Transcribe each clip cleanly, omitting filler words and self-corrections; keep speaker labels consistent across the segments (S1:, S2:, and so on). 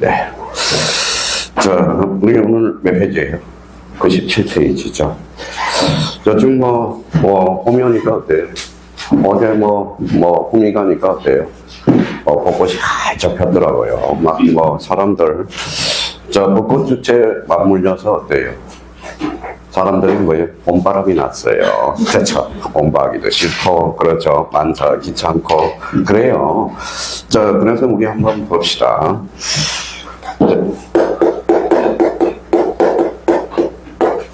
S1: 네. 자, 우리 오늘 몇 페이지예요? 97페이지죠. 자, 지금 봄이 오니까 어때요? 어제 봄이 가니까 어때요? 벚꽃이 활짝 폈더라고요. 사람들, 벚꽃 주체에 맞물려서 어때요? 사람들이 봄바람이 났어요. 그렇죠. 공부하기도 싫고, 그렇죠. 만사 귀찮고, 그래요. 자, 그래서 우리 한번 봅시다.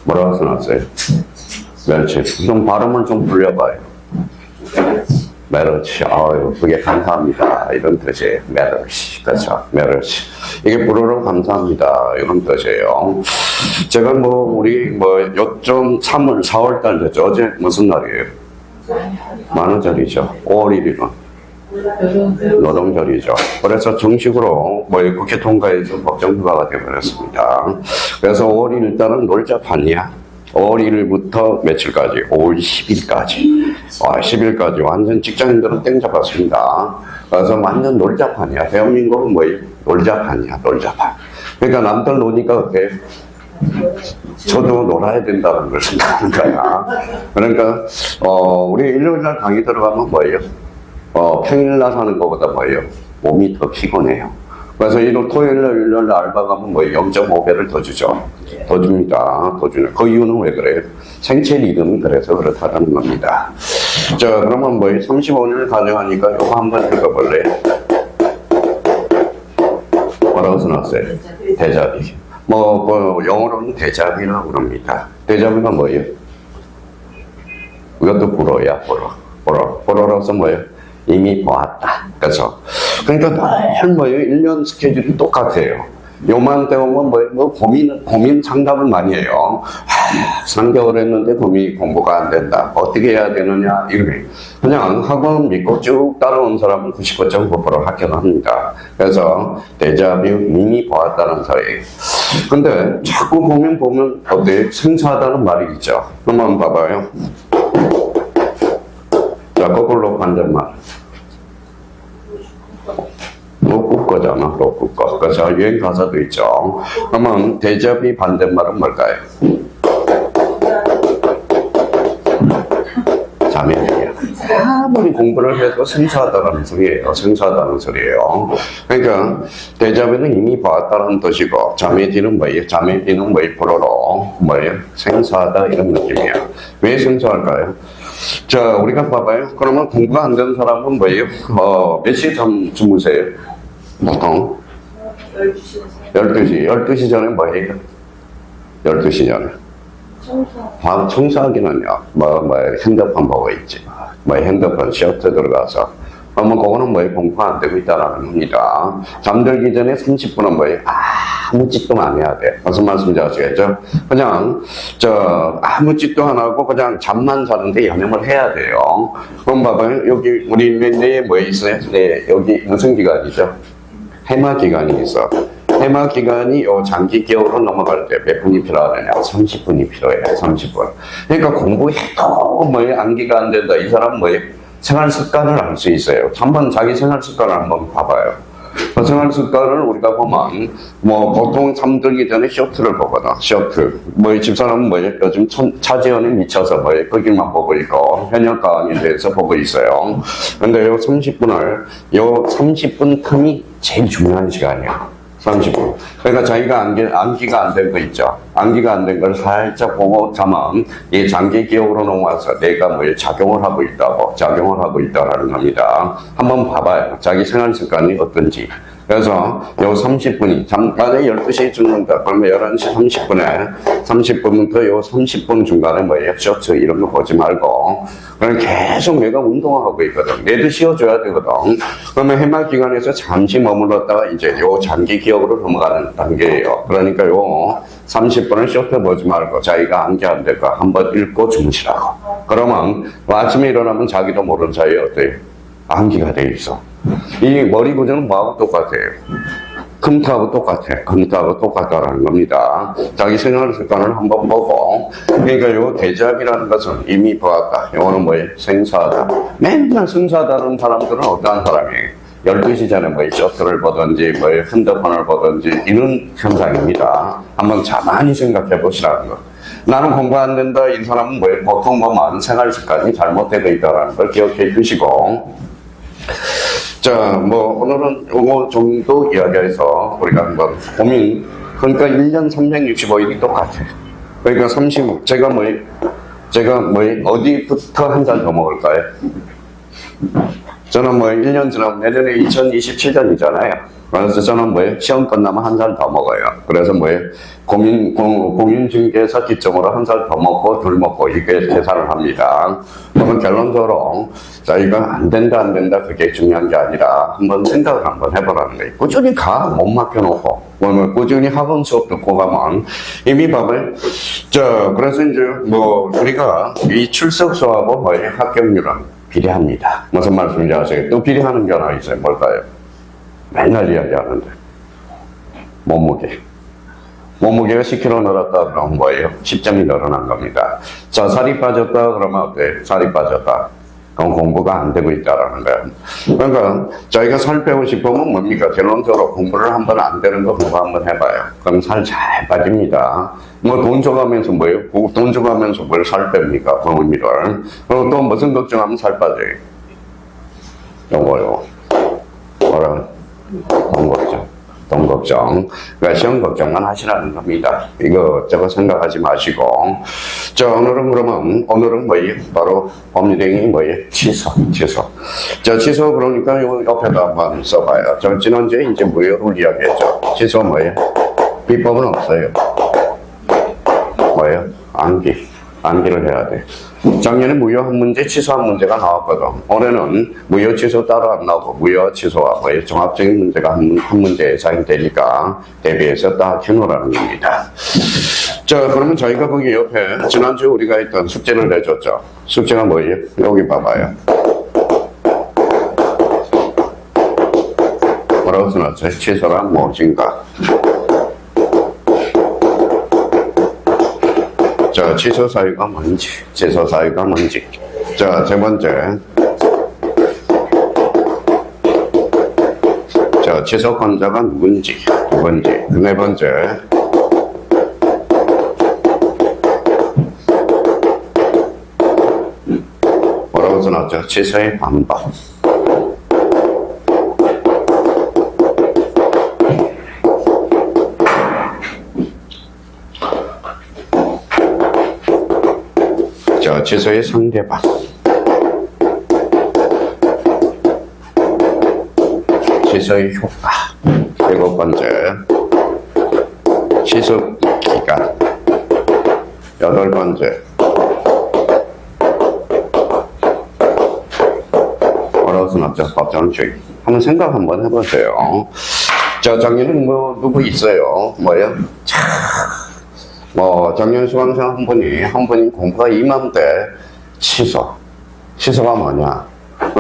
S1: 뭐라고 써놨어요? 멸치. 좀 발음을 좀 불려봐요. 메르치. 아유, 그게 감사합니다. 이런 뜻이에요. 메르치. 그렇죠. 메르치. 이게 불어로 감사합니다. 이런 뜻이에요. 제가 우리 요점 3월, 4월달 됐죠. 어제 무슨 날이에요? 만우절이죠. 5월 1일은 노동절이죠. 그래서 정식으로 국회 통과해서 법정부가가 되어버렸습니다. 그래서 5월 1일 달은 놀자판이야. 5월 1일부터 며칠까지? 5월 10일까지. 10일까지 완전 직장인들은 땡 잡았습니다. 그래서 완전 놀자판이야. 대한민국은 놀자판이야, 놀자판. 그러니까 남들 노니까 어때요? 저도 놀아야 된다는 걸 생각하는 거야. 그러니까, 우리 일요일날 강의 들어가면 평일날 하는 것보다 몸이 더 피곤해요. 그래서 토요일날, 일요일날 알바 가면 0.5배를 더 주죠. 더 줍니다. 더 주네. 그 이유는 왜 그래요? 생체 리듬이 그래서 그렇다는 겁니다. 자, 그러면 35년을 가져가니까 이거 한번 읽어볼래요? 뭐라고 써놨어요? 대자비. 영어로는 대자비라고 그럽니다. 대자비가 뭐예요? 이것도 불어야, 불어. 불어로서 이미 보았다. 그렇죠? 그러니까 늘 1년 스케줄이 똑같아요. 요맘때 오면 고민 상담을 많이 해요. 3개월 했는데 공부가 안 된다. 어떻게 해야 되느냐, 이렇게. 그냥 학원 믿고 쭉 따라온 사람은 99.9% 합격합니다. 그래서 데자뷰 이미 보았다는 소리. 근데 자꾸 보면 어때요? 생소하다는 말이 있죠. 한번 봐봐요. 자, 거꾸로 반대말. 로꾸꺼잖아, 로꾸꺼. 그래서 유행 가사도 있죠. 그러면 대자비 반대말은 뭘까요? 자매들이야. 아무리 공부를 해도 생소하다는 소리예요. 생소하다는 소리예요. 그러니까 대자비는 이미 보았다는 뜻이고 자매들은 뭐예요? 자매들은 불어로 생소하다 이런 느낌이야. 왜 생소할까요? 자, 우리가 봐봐요. 그러면 공부가 안 되는 사람은 몇 시에 주무세요? 보통? 12시. 12시 전에 뭐해요? 12시 전에. 청소하기는요. 핸드폰 보고 있지. 핸드폰 셔터 들어가서. 그러면 그거는 공부가 안 되고 있다라는 겁니다. 잠들기 전에 30분은 아무 짓도 안 해야 돼. 무슨 말씀인지 아시겠죠? 그냥, 아무 짓도 안 하고 그냥 잠만 자는데 연ем을 해야 돼요. 그럼 봐봐요. 여기, 우리 내에 있어요? 네, 여기 무슨 기간이죠? 해마 기간이 있어. 해마 기간이 장기 기억으로 넘어갈 때 몇 분이 필요하느냐? 30분이 필요해요. 30분. 그러니까 공부해도 암기가 안 된다. 이 사람 생활 습관을 알 수 있어요. 한번 자기 생활 습관을 한번 봐봐요. 그 생활 습관을 우리가 보면, 보통 잠들기 전에 쇼트를 보거든. 쇼트. 집사람은 요즘 차지연에 미쳐서 거기만 보고 있고, 현역가에 대해서 보고 있어요. 근데 요 30분 틈이 제일 중요한 시간이야. 30분. 그러니까 자기가 암기가 안 된 거 있죠. 암기가 안 된 걸 살짝 보고 자면 이 장기 기억으로 넘어와서 내가 작용을 하고 있다라는 겁니다. 한번 봐봐요. 자기 생활 습관이 어떤지. 그래서 요 30분이 잠깐에 12시에 죽는다. 그러면 11시 30분부터 요 30분 중간에 쇼츠 이런 거 보지 말고 그냥 계속 내가 운동을 하고 있거든. 내도 쉬어줘야 되거든. 그러면 해마 기간에서 잠시 머물렀다가 이제 요 장기 기억으로 넘어가는 단계예요. 그러니까 요 30분을 쇼트 보지 말고 자기가 암기 안 될 거 한번 읽고 주무시라고. 그러면 아침에 일어나면 자기도 모르는 사이에 어때요? 암기가 돼 있어. 이 머리 구조는 뭐하고 똑같아요? 컴퓨터하고 똑같다라는 겁니다. 자기 생활 습관을 한번 보고, 그러니까 요 대자비라는 것은 이미 보았다. 요거는 생사하다. 맨날 생사하다는 사람들은 어떠한 사람이에요? 12시 전에 뭐 쇼트를 보든지 뭐 핸드폰을 보든지 이런 현상입니다. 한번 가만히 생각해 보시라는 거. 나는 공부 안 된다. 이 사람은 뭐 보통 뭐 많은 생활 습관이 잘못되어 있다는 걸 기억해 주시고, 자, 뭐 오늘은 이거 정도 이야기해서 우리가 한번 고민. 그러니까 1년 365일이 똑같아요. 그러니까 제가 어디부터 한 살 더 먹을까요? 저는 뭐 1년 지나면 내년에 2027년이잖아요. 그래서 저는 시험 끝나면 한 살 더 먹어요. 그래서 공인중개사 기점으로 한 살 더 먹고 덜 먹고 이렇게 계산을 합니다. 그러면 결론적으로 자, 이거 안 된다 그게 중요한 게 아니라 한번 생각을 한번 해보라는 거예요. 꾸준히 못 맡겨놓고 꾸준히 학원 수업 듣고 가면 이미 봐봐요. 그래서 이제 우리가 이 출석수하고 합격률은 비례합니다. 무슨 말씀인지 아세요? 또 비례하는 게 하나 있어요. 뭘까요? 맨날 이야기하는데 몸무게가 10kg 늘었다 그러면 뭐예요? 10점이 늘어난 겁니다. 자, 살이 빠졌다 그러면 어때? 살이 빠졌다. 그럼 공부가 안 되고 있다라는 거예요. 그러니까 자기가 살 빼고 싶으면 뭡니까? 결론적으로 공부를 한번 안 되는 거 공부 한번 해봐요. 그럼 살 잘 빠집니다. 돈 줘가면서 뭐예요? 돈 줘가면서 뭘 살 뺍니까? 부모님을. 그리고 또 무슨 걱정하면 살 빠져요? 요거요. 뭐라? 돈 걱정. 그러니까 시험 걱정만 하시라는 겁니다. 이거 생각하지 마시고. 자, 오늘은 뭐예요? 바로 법률행위 뭐예요? 취소. 자, 취소 그러니까 요 옆에다 한번 써봐요. 지난주에 이제 무효를 이야기했죠. 취소 뭐예요? 비법은 없어요. 뭐예요? 암기를 해야 돼. 작년에 무효 한 문제, 취소 한 문제가 나왔거든. 올해는 무효 취소 따로 안 나오고 무효 취소와 종합적인 문제가 한 문제 예상이 되니까 대비해서 딱 해놓으라는 겁니다. 자, 그러면 저희가 거기 옆에 지난주에 우리가 했던 숙제를 내줬죠. 숙제가 뭐예요? 여기 봐봐요. 뭐라고 써놨어요? 취소란 무엇인가? 자, 취소 사유가 뭔지. 자, 세 번째. 자, 취소권자가 누군지. 네 번째. 뭐라고 써놨죠? 취소의 방법. 취소의 상대방. 취소의 효과. 일곱 번째. 취소 기간. 여덟 번째. 뭐라고 써놨죠? 법정주의. 한번 생각 한번 해보세요. 자, 작년에 누구 있어요? 뭐예요? 작년 수강생 한 분이 공부가 이맘때 취소가 뭐냐?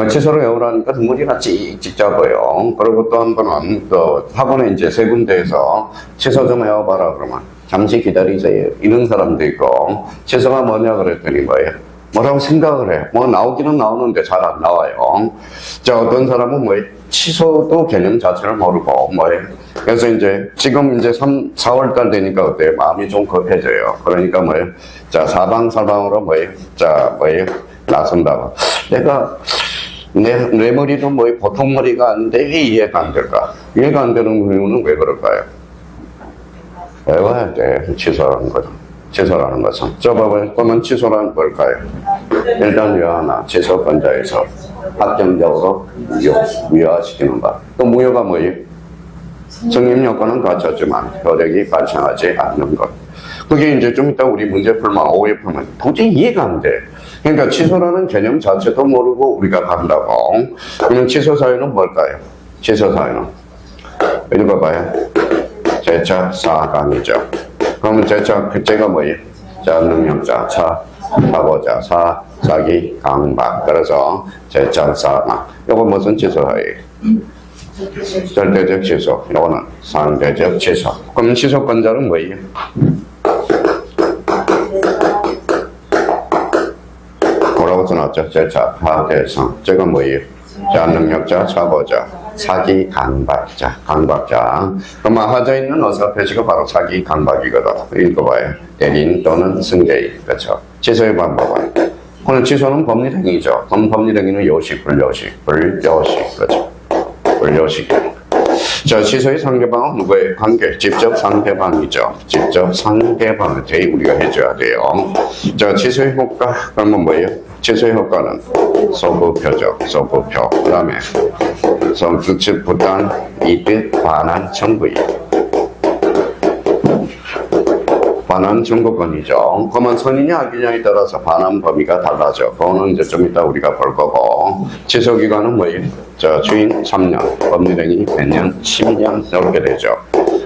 S1: 취소를 외우라니까 눈물이나 찍찍 잡아요. 그리고 또 한 번은 학원에 이제 세 군데에서 취소 좀 외워봐라 그러면 잠시 기다리세요. 이런 사람도 있고, 취소가 뭐냐 그랬더니 뭐라고 생각을 해. 나오기는 나오는데 잘 안 나와요. 자, 어떤 사람은 취소도 개념 자체를 모르고 그래서 이제 지금 이제 4월달 되니까 어때요? 마음이 좀 급해져요. 그러니까 자, 사방으로 나선다고. 내 머리도 보통 머리가 아닌데 왜 이해가 안 될까? 이해가 안 되는 이유는 왜 그럴까요? 외워야 돼. 취소라는 것은. 저 봐봐요. 그러면 취소란 뭘까요? 일단 하나, 취소권자에서 확정적으로 무효화시키는 것. 또 무효가 뭐예요? 성립 요건은 갖췄지만 효력이 발생하지 않는 것. 그게 이제 좀 이따 우리 문제 풀면, 오해 풀면 도저히 이해가 안 돼. 그러니까 취소라는 개념 자체도 모르고 우리가 간다고. 그럼 취소 사유는 뭘까요? 취소 사유는 읽어봐요. 제차 사강이죠. 그러면 제가 뭐예요? 자, 능력자, 사고자, 사기, 강박. 그래서 제차 사강. 이거 무슨 취소사유예요? 절대적 취소. 이거는 상대적 취소. 그럼 취소권자는 뭐예요? 뭐라고 써놨죠? 제차, 하대성. 제가 뭐예요? 자, 능력자, 사고자. 사기 강박자, 강박자. 그러면 하자 있는 어사 표시가 바로 사기 강박이거든. 읽어봐요. 대리인 또는 승계인. 그렇죠. 취소의 방법은. 오늘 취소는 법률행위죠. 그럼 법률행위는 요식, 불요식, 불요식. 그렇죠. 불요식. 자, 취소의 상대방은 누구의 관계? 직접 상대방이죠. 직접 상대방을 대의 우리가 해줘야 돼요. 자, 취소의 효과, 그러면 뭐예요? 취소의 효과는 소부표죠. 소부표. 그 다음에 성득측 부당, 이득, 반환, 청구이에요. 반환 청구권이죠. 그러면 선이냐 악이냐에 따라서 반환 범위가 달라져. 그거는 이제 좀 이따 우리가 볼 거고. 취소 기간은 뭐예요? 자, 주인 3년, 법률행위 100년, 10년 이렇게 되죠.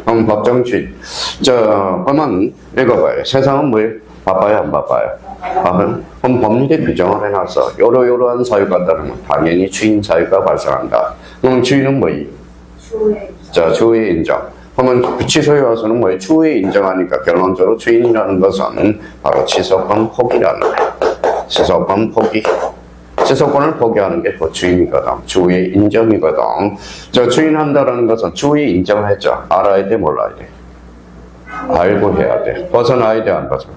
S1: 그럼 법정 주인. 자, 그러면 읽어봐요. 세상은 뭐예요? 바빠요, 안 바빠요? 바빠요? 그럼 법률에 규정을 해놨어. 요러요러한 사유가 따르면 당연히 주인 사유가 발생한다. 그럼 주인은 뭐예요? 자, 주의 인정. 그러면 취소에 와서는 뭐예요? 추후에 인정하니까 결론적으로 주인이라는 것은 바로 취소권 포기라는 거예요. 취소권 포기. 취소권을 포기하는 게 그 주인이거든. 추후의 인정이거든. 저 주인한다라는 것은 추후에 인정을 했죠. 알아야 돼, 몰라야 돼? 알고 해야 돼. 벗어나야 돼, 안 벗어나?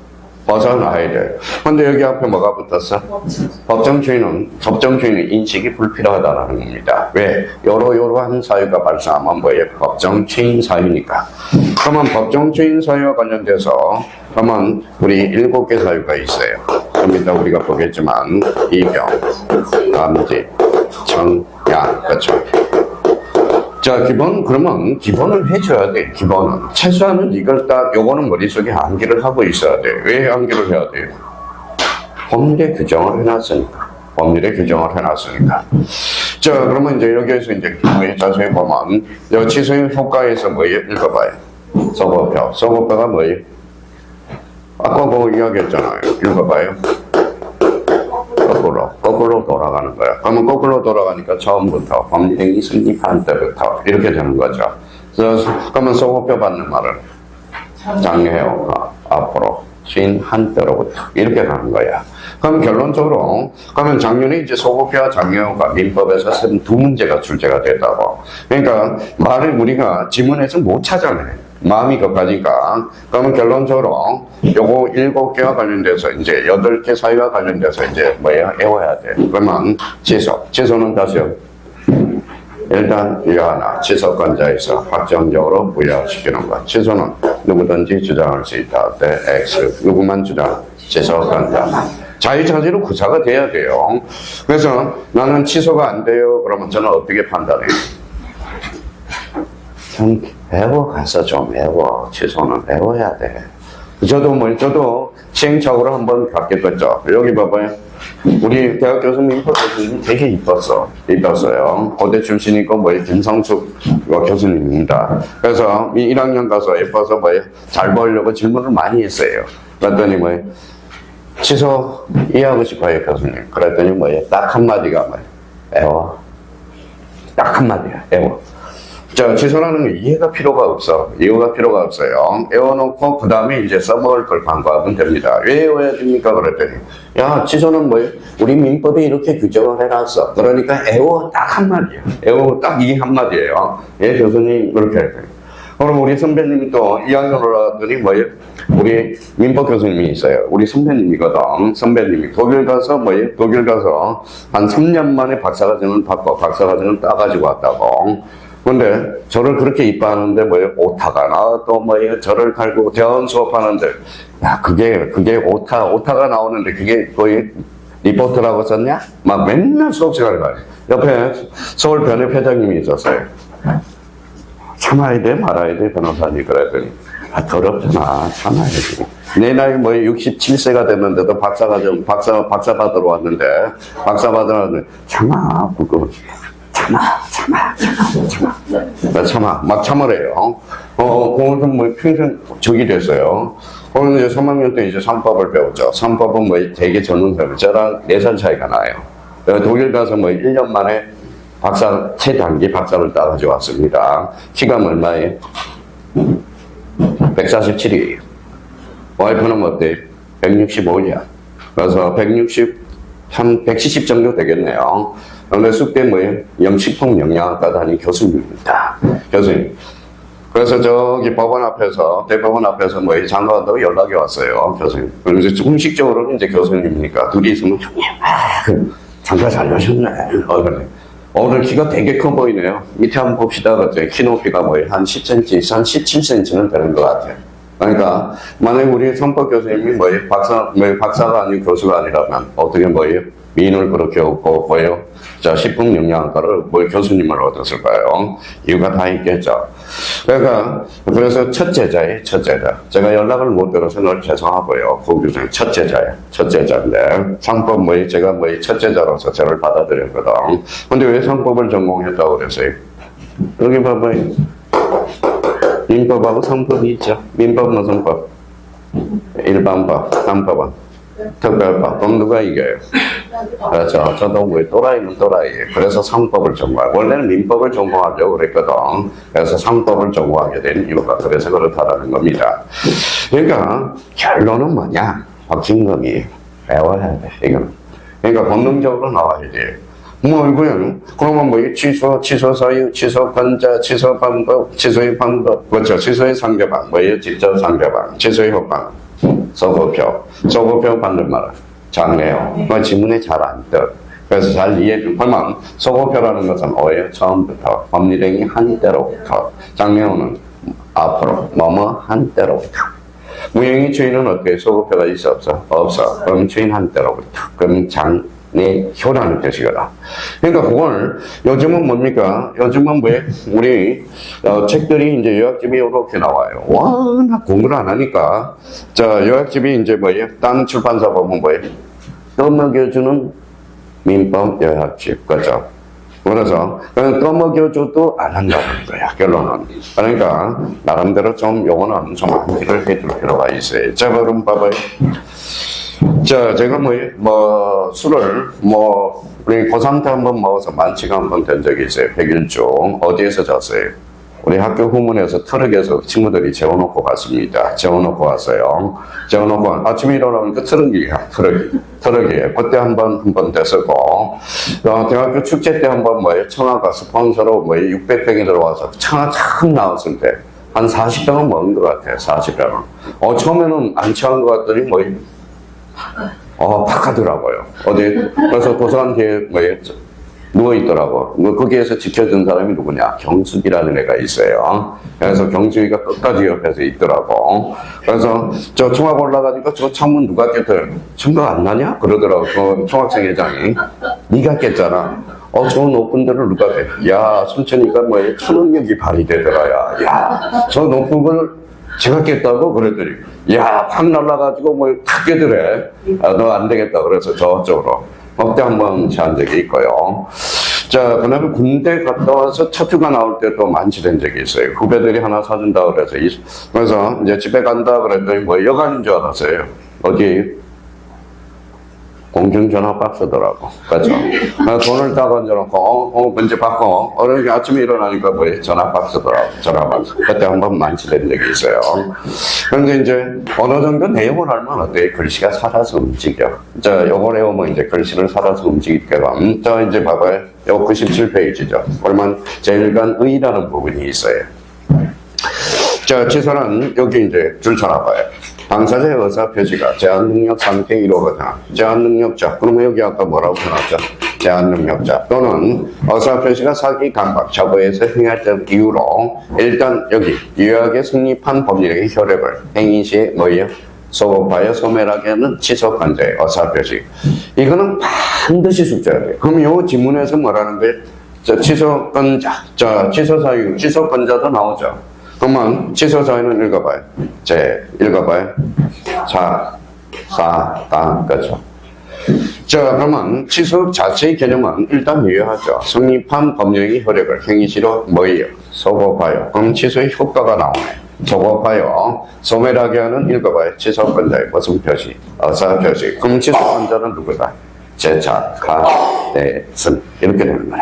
S1: 벗어나야 돼. 근데 여기 앞에 뭐가 붙었어? 법정 주인은 인식이 불필요하다는 겁니다. 왜? 요러요러한 사유가 발생하면 뭐예요? 법정 주인 사유니까. 그러면 법정 주인 사유와 관련돼서 그러면 우리 7개 사유가 있어요. 좀 이따 우리가 보겠지만 이경, 감지, 청양, 그렇죠? 자, 그러면 기본을 해줘야 돼, 기본은. 최소한은 이걸 딱, 요거는 머릿속에 암기를 하고 있어야 돼. 왜 암기를 해야 돼요? 법률에 규정을 해놨으니까. 법률에 규정을 해놨으니까. 자, 그러면 이제 여기에서 이제 자세히 보면, 여 취소의 효과에서 뭐예요? 읽어봐요. 소거표. 소거표가 뭐예요? 아까 그거 이야기했잖아요. 읽어봐요. 거꾸로 돌아가는 거야. 그러면 거꾸로 돌아가니까 처음부터 법률행위 성립한 때부터 이렇게 되는 거죠. 그래서 그러면 소급표 받는 말은 장려효과 앞으로 주인 한때로부터 이렇게 가는 거야. 그럼 결론적으로 그러면 작년에 이제 소급표와 장려효과 민법에서 두 문제가 출제가 됐다고. 그러니까 말을 우리가 지문에서 못 찾아내. 마음이 급하니까. 그러면 결론적으로 요거 7개와 관련돼서 이제 8개 사유와 관련돼서 이제 뭐야? 외워야 돼. 그러면 취소는 다시요. 일단 이거 하나, 취소권자에서 확정적으로 부여시키는 것. 취소는 누구든지 주장할 수 있다. 때 X. 누구만 주장? 취소권자. 자유자재로 구사가 돼야 돼요. 그래서 나는 취소가 안 돼요. 그러면 저는 어떻게 판단해요? 좀 배워가서 좀 배워. 취소는 배워야 돼. 저도 시행착오를 한번 갖게 됐죠. 여기 봐봐요. 우리 대학 교수님, 교수님 되게 이뻤어요. 고대 출신이고, 김성숙 교수님입니다. 그래서 1학년 가서 예뻐서 잘 보려고 질문을 많이 했어요. 그랬더니 취소 이해하고 싶어요, 교수님. 그랬더니 딱 한마디가 배워. 딱 한마디야, 배워. 자, 취소라는 게 이해가 필요가 없어. 이해가 필요가 없어요. 외워놓고, 그 다음에 이제 써먹을 걸 간과하면 됩니다. 왜 외워야 됩니까? 그랬더니, 야, 취소는 우리 민법에 이렇게 규정을 해놨어. 그러니까 애워 딱 한마디야. 애워 딱 이 한마디예요. 예, 교수님, 그렇게 할 거예요. 그럼 우리 선배님이 또 2학년 올라왔더니 우리 민법 교수님이 있어요. 우리 선배님이거든. 선배님이 독일 가서 독일 가서 한 3년 만에 박사과정을 받고 박사과정을 따가지고 왔다고. 근데 저를 그렇게 이뻐하는데 오타가 나 또 저를 갈고 대원 수업하는데 야 그게 오타가 나오는데 그게 거의 리포트라고 썼냐? 막 맨날 수업 시간에 가요. 옆에 서울 변협 회장님이 있었어요. 참아야 돼 말아야 돼 변호사님. 그랬더니 더럽잖아 참아야지. 내 나이 67세가 됐는데도 박사 받으러 왔는데 참아 그거 참아. 막 참으래요. 그건 평생 적이 됐어요. 오늘 이제 3학년 때 이제 3법을 배웠죠. 3법은 되게 젊은 사람, 저랑 4살 차이가 나요. 독일 가서 1년 만에 최단기 박사를 따가지고 왔습니다. 키가 얼마예요? 147이에요. 와이프는 어때요? 165냐. 그래서 170 정도 되겠네요. 그런데 숙대 뭐예요? 식품영양학과 다닌 교수님입니다. 교수님. 그래서 저기 법원 앞에서, 대법원 앞에서 뭐 장관한다고 연락이 왔어요. 교수님. 그래서 공식적으로는 이제 교수님이니까 둘이 있으면, 형님, 장관 잘 가셨네. 그래. 오늘 키가 되게 커 보이네요. 밑에 한번 봅시다. 그랬더니 키 높이가 뭐예요? 한 10cm, 한 17cm는 되는 것 같아요. 그러니까, 만약 우리 선법 교수님이 뭐예요? 박사가 아닌 교수가 아니라면, 어떻게 뭐예요? 미인을 그렇게 얻고, 뭐예요? 자, 식품영양학과를 교수님을 얻었을까요? 이유가 다 있겠죠. 그래서 첫 제자예요, 첫 제자. 제가 연락을 못 들어서 늘 죄송하고요. 고 교수님, 첫 제자예요. 첫 제자인데, 상법 제가 첫 제자로서 저를 받아들였거든. 근데 왜 상법을 전공했다고 그랬어요? 여기 봐봐요. 민법하고 상법이 있죠. 민법 무슨 법? 일반법, 상법은 특별법. 그럼 누가 이겨요? 그렇죠. 저도 또라이는 또라이예요. 그래서 상법을 전공하고, 원래는 민법을 전공하려고 그랬거든. 그래서 상법을 전공하게 된 이유가 그래서 그렇다라는 겁니다. 그러니까 결론은 뭐냐? 박진검이 배워야 돼. 이거는. 그러니까 본능적으로 나와야 돼. 이거는 그러면 취소 사유, 취소 권자, 취소 방법, 취소의 방법, 그렇죠. 취소의 상대방, 직접 상대방, 취소의 효과, 소고표 받는 말은 장래요. 지문에 잘 안 떠. 그래서 잘 이해해 주면 소고표라는 것은 뭐예요? 처음부터 법리행위 한때로부터, 장래호는 앞으로 한때로부터. 무형의 주인은 어떻게 소고표가 있어 없어? 없어. 그럼 주인 한때로부터. 그럼 효라는 뜻이거든. 그러니까 그걸 요즘은 뭡니까? 요즘은 우리 책들이 이제 요약집이 이렇게 나와요. 워낙 공부를 안 하니까 자 요약집이 이제 딴 출판사 보면 떠먹여주는 민법 요약집, 그죠? 그래서 떠먹여줘도 안 한다는 거야, 결론은. 그러니까 나름대로 좀 요거는 좀 암기를 해둘 필요가 있어요. 자, 그럼 봐봐요. 자, 제가 술을, 우리 고3 때 한번 먹어서 만취가 한번 된 적이 있어요. 100일 중. 어디에서 잤어요? 우리 학교 후문에서 트럭에서 친구들이 재워놓고 갔습니다. 재워놓고 왔어요. 재워놓고, 아침에 일어나니까 트럭이에요. 그때 한 번 됐었고, 대학교 축제 때 한번 청아가 스폰서로 600병이 들어와서 청아 참 나왔을 때, 한 40병은 먹은 것 같아요. 40병은. 처음에는 안 취한 것 같더니 팍 하더라고요. 그래서 도서관 뒤에 누워있더라고. 거기에서 지켜준 사람이 누구냐? 경숙이라는 애가 있어요. 그래서 경숙이가 끝까지 옆에서 있더라고. 그래서 저 총학 올라가니까 저 창문 누가 깼더니 청각 안 나냐? 그러더라고. 그 총학생 회장이. 네가 깼잖아. 저 높은 데를 누가 깼? 야, 순천이가 초능력이 발휘되더라. 야, 저 높은 걸 제가 깼다고? 그랬더니 야, 팍 날라가지고 탁 깨더래. 너 안 되겠다. 그래서 저쪽으로 그때 한번 취한 적이 있고요. 자, 그다음에 군대 갔다 와서 첫 휴가 나올 때 또 만취된 적이 있어요. 후배들이 하나 사준다 그래서 이제 집에 간다 그랬더니 여관인 줄 알았어요. 어디? 공중전화 박스더라고. 그렇죠? 돈을 딱 얹어놓고, 먼저 받고, 어느 아침에 일어나니까 전화 박스더라고. 전화 박스. 그때 한번 만취된 적이 있어요. 그런데 이제 어느 정도 내용을 알면 어때요? 글씨가 살아서 움직여. 자, 요거 내용은 이제 글씨를 살아서 움직이게끔. 자, 이제 봐봐요. 요거 97페이지죠. 그러면 제1간의라는 부분이 있어요. 자, 취소는 여기 이제 줄 쳐놔봐요. 당사자의 의사표시가 제한능력 상태 1호거나 제한능력자, 그러면 여기 아까 뭐라고 써놨죠? 제한능력자 또는 의사표시가 사기 강박 처벌에서 행할 때 이유로 일단 여기 유효하게 성립한 법률의 효력을 행위 시에 소급하여 소멸하게 하는 취소권자의 의사표시. 이거는 반드시 숙제해야 돼요. 그럼 요 지문에서 뭐라는 거예요? 취소권자, 취소사유, 취소권자도 나오죠. 그러면 취소 사유는 읽어봐요. 읽어봐요. 그렇죠. 자, 그러면 취소 자체의 개념은 일단 유효하죠. 성립한 법령의 효력을 행위시로 소급하여. 그럼 취소의 효과가 나오네. 소급하여 소멸하게 하는 읽어봐요. 취소권자의 무슨 표시? 의사표시. 그럼 취소권자는 누구다? 제차, 가, 대, 승. 이렇게 되는 거네.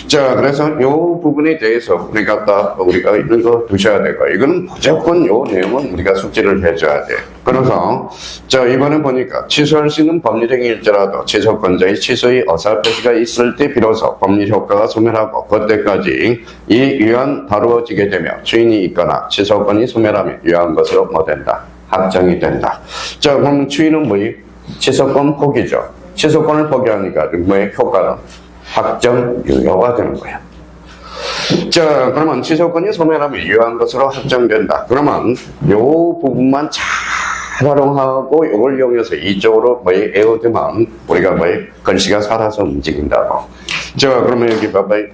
S1: 자, 그래서 요 부분에 대해서 우리가 이거 두셔야 되고, 이거는 무조건 요 내용은 우리가 숙지를 해줘야 돼. 그래서, 자, 이번에 보니까 취소할 수 있는 법률행위일지라도 취소권자의 취소의 어설프기가 있을 때 비로소 법률 효과가 소멸하고, 그때까지 이 위헌 다루어지게 되며 주인이 있거나 취소권이 소멸하면 유효한 것으로 뭐 된다? 확정이 된다. 자, 그럼 주인은 뭐이? 취소권 포기죠. 취소권을 포기하니까 뭐의 효과는? 확정 유효가 되는 거야. 자, 그러면 취소권이 소멸하면 유효한 것으로 확정된다. 그러면 요 부분만 잘 활용하고 이걸 이용해서 이쪽으로 외우면 우리가 글씨가 살아서 움직인다고. 자, 그러면 여기 봐봐요.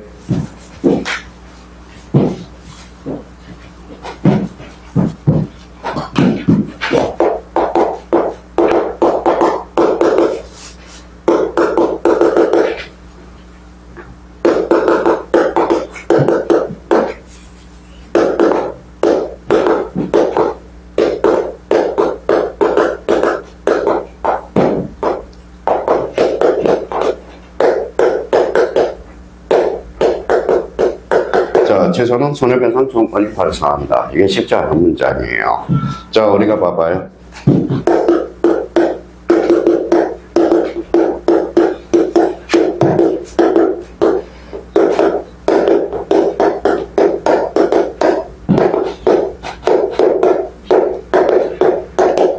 S1: 취소는 손해배상 청구권이 발생한다. 이게 쉽지 않은 문장이에요. 자, 우리가 봐봐요.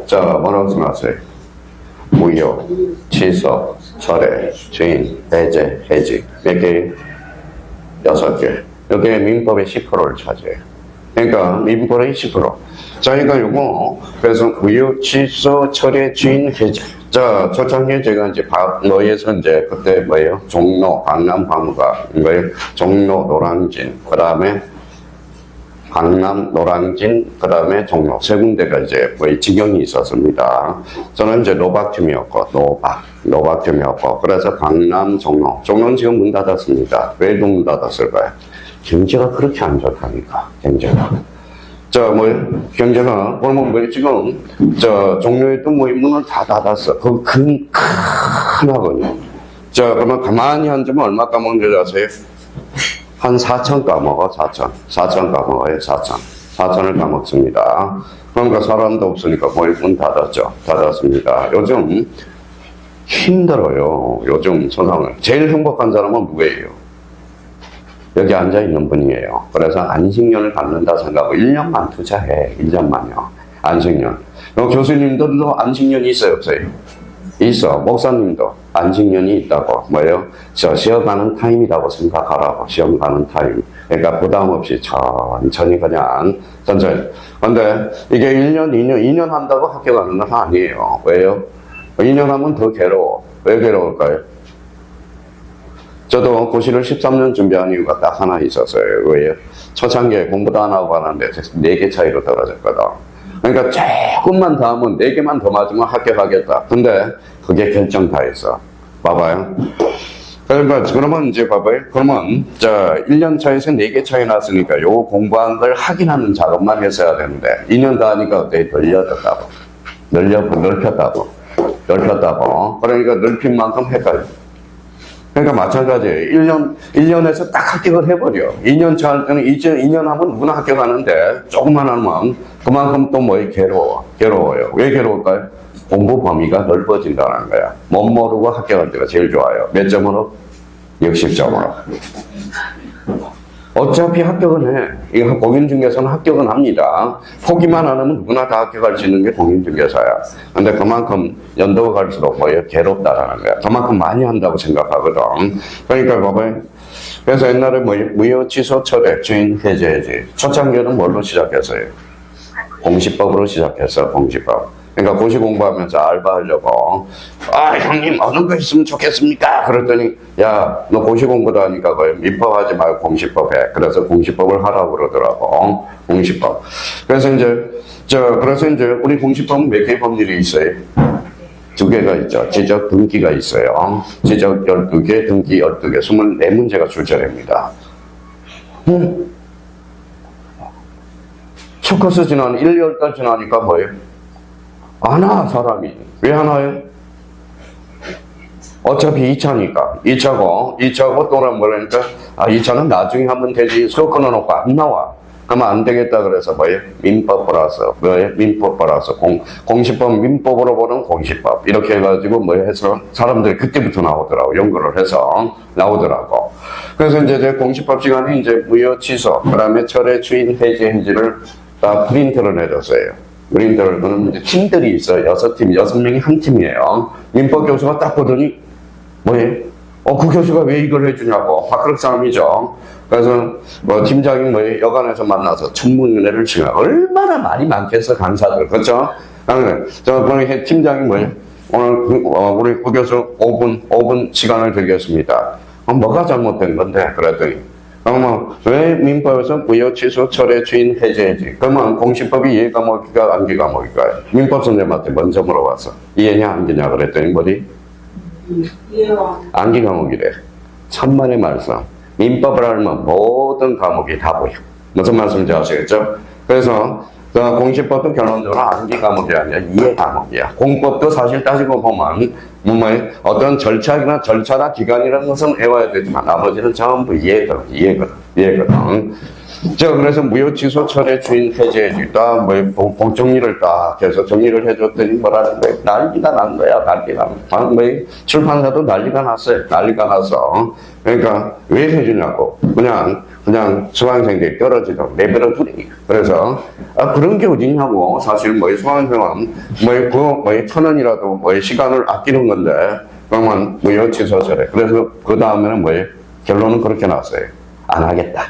S1: 자, 뭐라고 생각하세요? 무효, 취소, 철회, 주인, 배제, 해지. 몇 개? 6개. 여기에 민법의 10%를 차지해요. 그러니까 민법의 10%. 자, 그러니까 요거 그래서 무효, 취소, 철회, 주인, 해제. 자, 초창기에 제가 이제 너에서 이제 그때 뭐예요? 종로, 강남 방가, 뭐예요? 종로, 노량진, 그 다음에 강남, 노량진, 그 다음에 종로 세 군데가 이제 지경이 있었습니다. 저는 이제 노박팀이었고, 노박팀이었고, 그래서 강남, 종로는 지금 문 닫았습니다. 왜 문 닫았을까요? 경제가 그렇게 안 좋다니까, 경제가. 자, 경제가, 그러면 지금, 종로에도 문을 다 닫았어. 그 큰 하거든요. 자, 그러면 가만히 앉으면 얼마 까먹는 줄 아세요? 한 4천 까먹어, 4천 까먹어요, 4천을 까먹습니다. 그러니까 사람도 없으니까 문 닫았습니다. 요즘 힘들어요, 요즘 세상을. 제일 행복한 사람은 누구예요? 여기 앉아있는 분이에요. 그래서 안식년을 갖는다 생각하고 1년만 투자해. 1년만요. 안식년. 교수님들도 안식년이 있어요, 없어요? 있어. 목사님도 안식년이 있다고. 뭐예요? 쉬어가는 타임이라고 생각하라고. 시험 가는 타임. 그러니까 부담 없이 천천히. 근데 이게 1년, 2년 한다고 학교 가는 건 아니에요. 왜요? 2년 하면 더 괴로워. 왜 괴로울까요? 저도 고시를 13년 준비한 이유가 딱 하나 있었어요. 왜요? 초창기에 공부도 안 하고 가는데 4개 차이로 떨어졌거든. 그러니까 조금만 더 하면 4개만 더 맞으면 합격하겠다. 근데 그게 결정 다 했어. 봐봐요. 그러니까 그러면 이제 봐봐요. 그러면 1년 차에서 4개 차이 났으니까 요 공부한 걸 확인하는 작업만 했어야 되는데 2년 더 하니까 어떻게 넓혔다고. 그러니까 넓힌 만큼 헷갈려. 그러니까 마찬가지예요. 1년에서 딱 합격을 해버려. 2년 차 할 때는 2년 하면 누구나 합격하는데 조금만 하면 그만큼 또 괴로워요. 왜 괴로울까요? 공부 범위가 넓어진다는 거야. 못 모르고 합격할 때가 제일 좋아요. 몇 점으로? 60점으로. 어차피 합격은 해. 이거 공인중개사는 합격은 합니다. 포기만 안 하면 누구나 다 합격할 수 있는 게 공인중개사야. 근데 그만큼 연도가 갈수록 괴롭다라는 거야. 그만큼 많이 한다고 생각하거든. 그러니까 봐봐요. 그래서 옛날에 무효, 취소, 철회, 주인, 해제해지. 초창기에는 뭘로 시작했어요? 공시법으로 시작했어, 공시법. 그러니까 고시 공부하면서 알바하려고 형님 어느 거 있으면 좋겠습니까? 그랬더니 야, 너 고시 공부도 하니까 민법 하지 말고 공시법 해. 그래서 공시법을 하라고 그러더라고. 공시법. 그래서 이제 우리 공시법은 몇 개의 법률이 있어요? 2개가 있죠. 지적 등기가 있어요. 지적 12개, 등기 12개, 24문제가 출제됩니다. 초커스 지난 1, 2월 지나니까 뭐예요? 안 와, 사람이. 왜 안 와요? 어차피 2차니까. 2차고 또는 뭐라니까, 2차는 나중에 하면 되지. 수업 끊어놓고 안 나와. 그러면 안 되겠다 그래서 뭐예요? 민법 플러스, 뭐예요? 민법 플러스, 공시법, 민법으로 보는 공시법. 이렇게 해가지고 뭐 해서 사람들이 그때부터 나오더라고. 연구를 해서 나오더라고. 그래서 이제 공시법 시간에 이제 무효 취소, 그 다음에 철회 추인 해제 해지를 다 프린트를 해줬어요. 프린트를, 그는 이제 팀들이 있어요. 6팀, 6명이 한 팀이에요. 민법 교수가 딱 보더니, 뭐예요? 그 교수가 왜 이걸 해주냐고. 그럴 싸움이죠. 그래서 뭐 팀장이 뭐 여관에서 만나서 청문회를 치면 얼마나 말이 많겠어 간사들 그렇죠? 저 팀장이 뭐예요? 오늘 우리 구 교수 5분 시간을 드리겠습니다. 뭐가 잘못된 건데 그랬더니 그러면 왜 민법에서 무효 취소 철회 추인 해제해지? 그러면 공시법이 이해가 뭐일까 암기가 뭐일까요? 민법 선생님한테 먼저 물어봤어. 이해냐 암기냐 그랬더니 뭐지? 암기 과목이래. 천만의 말씀. 민법을 알면 모든 과목이 다 보여. 무슨 말씀인지 아시겠죠? 그래서 공시법도 결론적으로 암기 과목이 아니라 이해 과목이야. 공법도 사실 따지고 보면 어떤 절차나 기간이라는 것은 외워야 되지만 나머지는 전부 이해거든. 자, 그래서 무효 취소 철회 추인 해제해지 정리를 딱 해서 정리를 해줬더니 뭐라는 거야. 난리가 난 거야, 난리가. 출판사도 난리가 났어요. 난리가 났어. 그러니까 왜 해주냐고. 그냥 수강생들이 떨어지도록 내버려 두니. 그래서, 그런 게 어디냐고. 사실 수강생은 1,000원이라도 시간을 아끼는 건데, 그러면 무효 취소 철회. 그래서 그 다음에는 결론은 그렇게 나왔어요. 안 하겠다.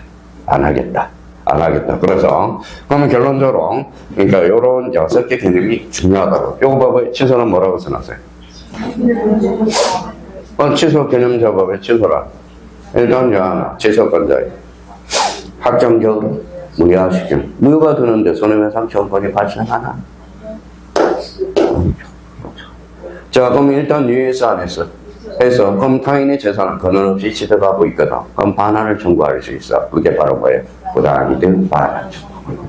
S1: 그래서, 그러면 결론적으로, 그러니까 요런 6개 개념이 중요하다고. 요거 봐봐요. 취소는 뭐라고 써놨어요? 취소 개념 작업에 취소라. 일단, 취소권자. 확정적 무효화시킴. 무효가 되는데 손해배상 청구권이 발생하나? 자, 그럼 일단 유예사 안에서 해서 그럼 타인의 재산은 근원 없이 취득하고 있거든. 그럼 반환을 청구할 수 있어. 그게 바로 뭐예요? 부당이득 반환 청구.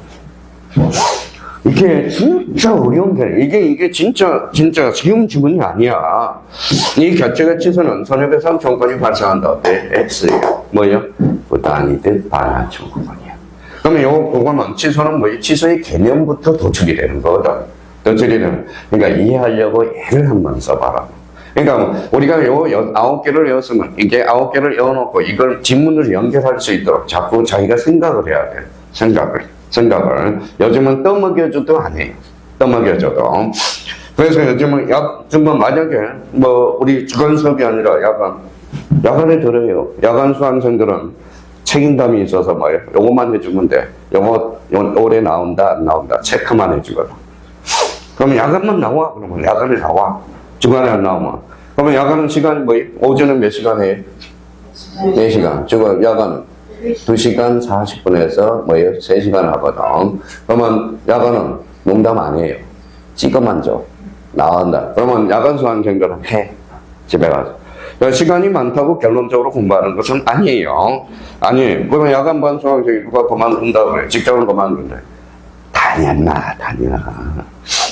S1: 이게 진짜 어려운 개념. 이게 진짜 쉬운 지문이 아니야. 이 결제가 취소는 손해배상 청구권이 발생한다. 어때? X예요. 뭐예요? 부당이득 반환 청구권이야. 그러면 그거는 취소는 뭐예요? 취소의 개념부터 도출이 되는 거거든. 그러니까 이해하려고 예를 한번 써봐라. 그러니까 우리가 9개를 외웠으면 이게 9개를 외워놓고 이걸 지문을 연결할 수 있도록 자꾸 자기가 생각을 해야 돼. 생각을. 요즘은 떠먹여줘도 안 해요. 떠먹여줘도. 그래서 요즘은 만약에 우리 주간 수업이 아니라 야간에 들어요. 야간 수강생들은 책임감이 있어서 요거만 해주면 돼. 요거 올해 나온다 안 나온다 체크만 해주거든. 그러면 야간만 나와. 그러면 야간에 나와. 주간에 안 나오면. 그러면 야간은 시간이 오전에 몇 시간 해? 4시간. 야간은 2시간 40분에서 3시간 하거든. 그러면 야간은 농담 안 해요. 찍어만 줘. 나온다. 그러면 야간 수강생들은 해. 집에 가서. 시간이 많다고 결론적으로 공부하는 것은 아니에요. 그러면 야간 반 수강생이 누가 그만둔다 그래. 직장을 그만둔대. 다니나.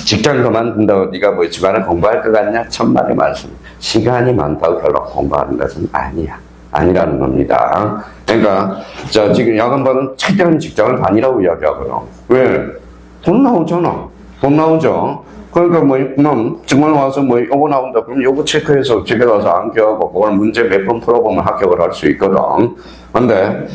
S1: 직장 그만둔다고 네가 집안에 공부할 것 같냐? 천만의 말씀. 시간이 많다고 결론 공부하는 것은 아니라는 겁니다. 그러니까 지금 야간반은 최대한 직장을 다니라고 이야기하거든. 왜? 돈 나오잖아. 돈 나오죠. 그러니까 그럼 정말 와서 요거 나온다. 그럼 요거 체크해서 집에 가서 암기하고 그걸 문제 몇 번 풀어보면 합격을 할 수 있거든. 근데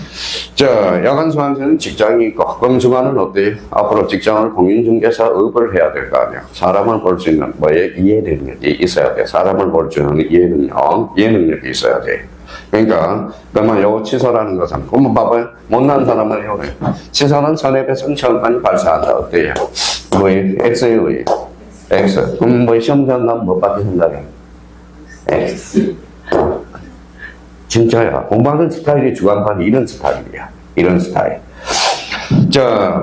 S1: 야간 수강생은 직장이 있고 그럼 주간은 어때요? 앞으로 직장을 공인중개사업을 해야 될 거 아니야. 사람을 볼 수 있는 이해 능력이 있어야 돼. 사람을 볼 수 있는 이해 능력이 있어야 돼. 그러니까 그러면 요거 취소라는 것은 그러면 봐봐요. 못난 사람은 요래. 취소는 손해배상 청구권이 발생한다. 어때요? X의 X. 그럼 시험장 가면 뭐 받을 생각해? X. 진짜야. 공부하는 스타일이 주간반이 이런 스타일이야. 이런 스타일.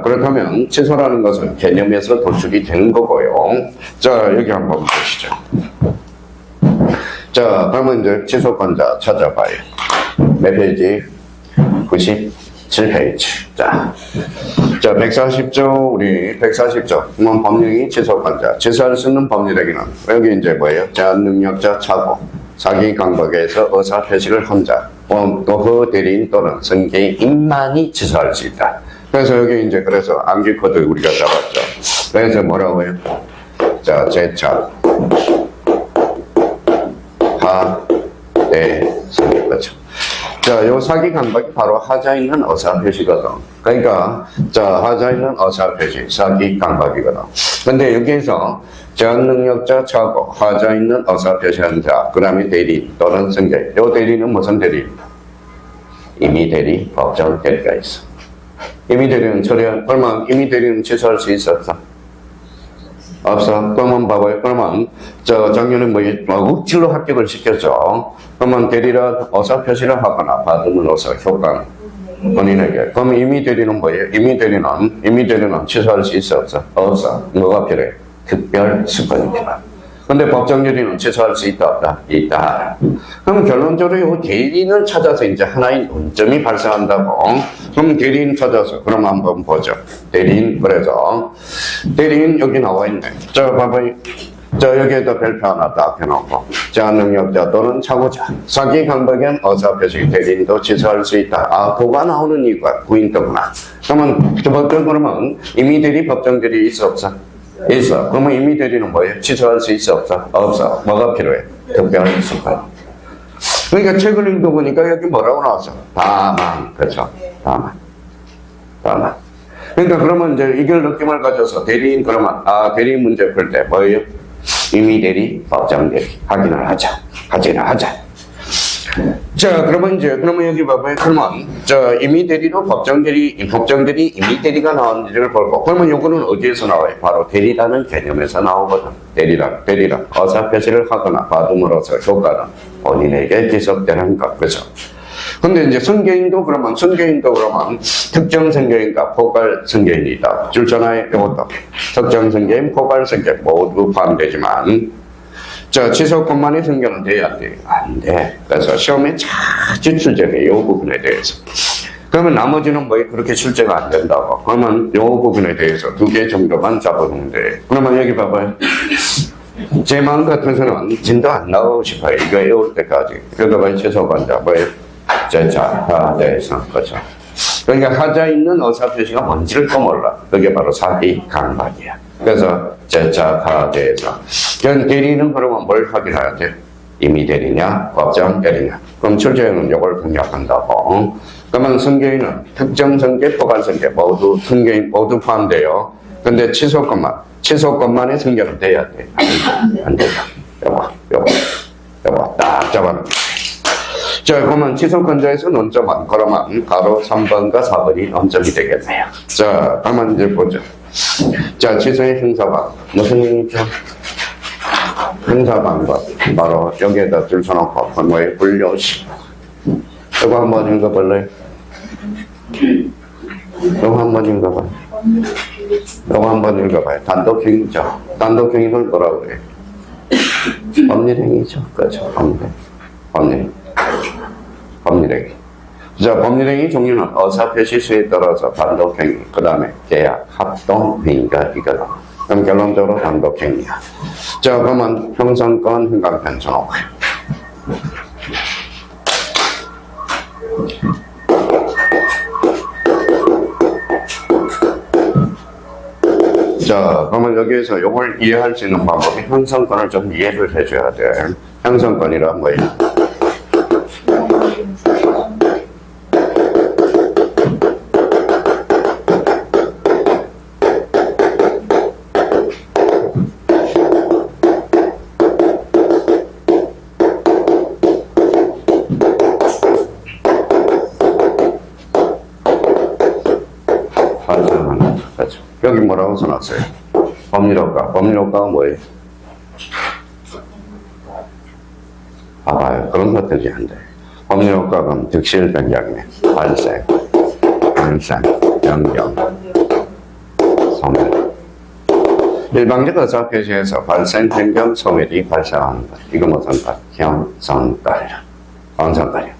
S1: 그렇다면 취소라는 것은 개념에서 도출이 되는 거고요. 여기 한번 보시죠. 그러면 이제 취소권자 찾아봐요. 몇 페이지? 97페이지. 140조, 우리 140조. 법령이 취소권자. 취소할 수 있는 법률행위는 여기 이제 제한능력자 차고. 사기 강박에서 의사 표시를 혼자 또그 대리인 또는 승계인만이 취소할 수 있다. 그래서 여기 이제 그래서 암기 코드 우리가 잡았죠. 그래서 뭐라고요? 자, 제차 하대승 거죠. 자, 요 사기 강박이 바로 하자 있는 의사 표시거든. 그러니까 자, 하자 있는 의사 표시 사기 강박이거든. 근데 여기에서 제한 능력자 차고 하자 있는 의사 표시한 자, 그 다음에 대리 또는 승계. 요 대리는 무슨 대리? 임의 대리, 법정 대리가 있어. 임의 대리는 그러면 임의 대리는 취소할 수 있었어? 없어. 그러면 봐봐요. 그러면 작년에 억지로 합격을 시켰죠. 그러면 대리라 의사 표시를 하거나 받으면 의사 효과 본인에게. 그럼 임의 대리는 뭐예요? 임의 대리는 취소할 수 있어 없어? 없어. 뭐가 필요해? 특별 수건이 필요해. 근데 법정 대리는 취소할 수 있다 없다? 있다. 그럼 결론적으로 이 대리인을 찾아서 이제 하나의 논점이 발생한다고. 그럼 대리인 찾아서 그럼 한번 보죠. 대리인 그래서 대리인 여기 나와 있네. 자 봐봐요. 자 여기에다 별표 하나 딱 해놓고 제한 능력자 또는 차고자 사기 강박엔 의사 표시 대리인도 취소할 수 있다. 아 그가 나오는 이유가 구인도구나. 그러면 임의 대리 법정 대리 있어 없어? 있어. 그러면 임의 대리는 뭐예요? 취소할 수 있어 없어? 없어. 뭐가 필요해? 특별 수건. 그러니까 책을 읽어보니까 여기 뭐라고 나왔어? 다만. 그렇죠? 다만. 그러니까 그러면 이제 이걸 느낌을 가져서 대리인 그러면 대리인 문제 풀 때 뭐예요? 임의 대리, 법정 대리 확인을 하자. 자, 그러면 여기 봐봐요. 그러면, 임의 대리로 법정 대리, 임의 대리가 나왔는지를 볼고, 그러면 요거는 어디에서 나와요? 바로 대리라는 개념에서 나오거든. 대리란. 의사 표시를 하거나 받음으로써 효과는 본인에게 지속되는 것. 그죠? 근데 이제 승계인도 그러면 특정 승계인과 포괄 승계인이다. 줄잖아요. 이것도. 특정 승계인, 포괄 승계 모두 포함되지만, 자, 취소권만의 승계는 돼야 안 돼? 안 돼. 그래서 시험에 자주 출제해, 이 부분에 대해서. 그러면 나머지는 뭐 그렇게 출제가 안 된다고. 그러면 이 부분에 대해서 2개 정도만 잡아보면 돼. 그러면 여기 봐봐요. 제 마음 같아서는 진도 안 나오고 싶어요. 이거 외울 때까지. 그러다 보니 취소권자, 뭐예요? 하대성 거죠. 그러니까 하자 있는 의사 표시가 뭔지를 또 몰라. 그게 바로 사기 강박이야. 그래서 하대성. 대리는 그러면 뭘 확인해야 돼? 임의 대리냐, 법정 대리냐. 그럼 출제는 이걸 공략한다고. 그러면 승계인은 특정 승계, 포괄 승계 모두 승계인 모두 포함돼요. 근데 취소권만의 승계는 돼야 돼. 안 된다. 요거 딱 잡아놓은. 자, 그러면 취소권자에서 논점은 그러면 바로 3번과 4번이 논점이 되겠네요. 자, 그러면 이제 보죠. 자, 취소의 형사방. 무슨 얘기죠? 형사방법. 바로 여기에다 줄 서놓고 번호의 분류식. 이거 한번 읽어볼래요? 이거 한번 읽어봐요. 단독행위죠. 단독행위를 뭐라고 그래요? 법률행위죠. 그렇죠. 법률행위. 자, 법률행위 종류는 의사표시 수에 따라서 단독행위, 그 다음에 계약, 합동행위가 이거다. 그럼 결론적으로 단독행위야. 자, 그러면 형성권 행강편 정확해. 자, 그러면 여기에서 이걸 이해할 수 있는 방법이 형성권을 좀 이해를 해줘야 돼. 형성권이란 뭐예요? 여기 뭐라고 써놨어요? 법률효과. 법률효과가 뭐예요? 봐봐요. 그런 것들이 안 돼. 법률효과가 득실 변경이네. 발생, 변경, 소멸. 일방적 의사표시에서 발생, 변경, 소멸이 발생하는 것. 이거 무슨 것? 형성권이야. 형성권이야.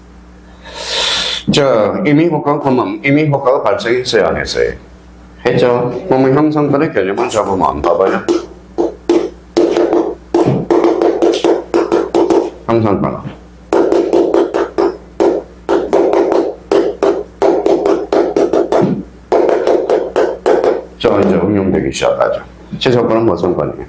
S1: 자, 임의효과 그러면 임의효과가 발생했어요, 안 했어요? 했죠. 그러면 형성권의 개념을 잡으면 봐봐요. 항상 가능. 자, 이제 응용되기 시작하죠. 지속권은 무슨 권이에요?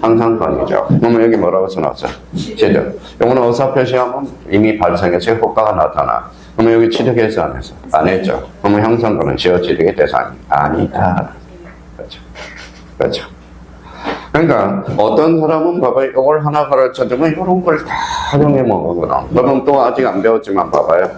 S1: 항상 권이죠. 그러면 여기 뭐라고 써놨어? 취득. 이거는 의사 표시하면 이미 발생해서 효과가 나타나. 그러면 여기 취득해서 안 했어? 안 했죠. 그러면 형상권은 지어 취득의 대상이 아니다. 그렇죠. 그렇죠. 그러니까 어떤 사람은 봐봐요. 이걸 하나 가르쳐주면 이런 걸 다 활용해 먹거든. 그럼 또 아직 안 배웠지만 봐봐요.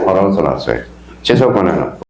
S1: 뭐라고 써놨어요? 지속권에는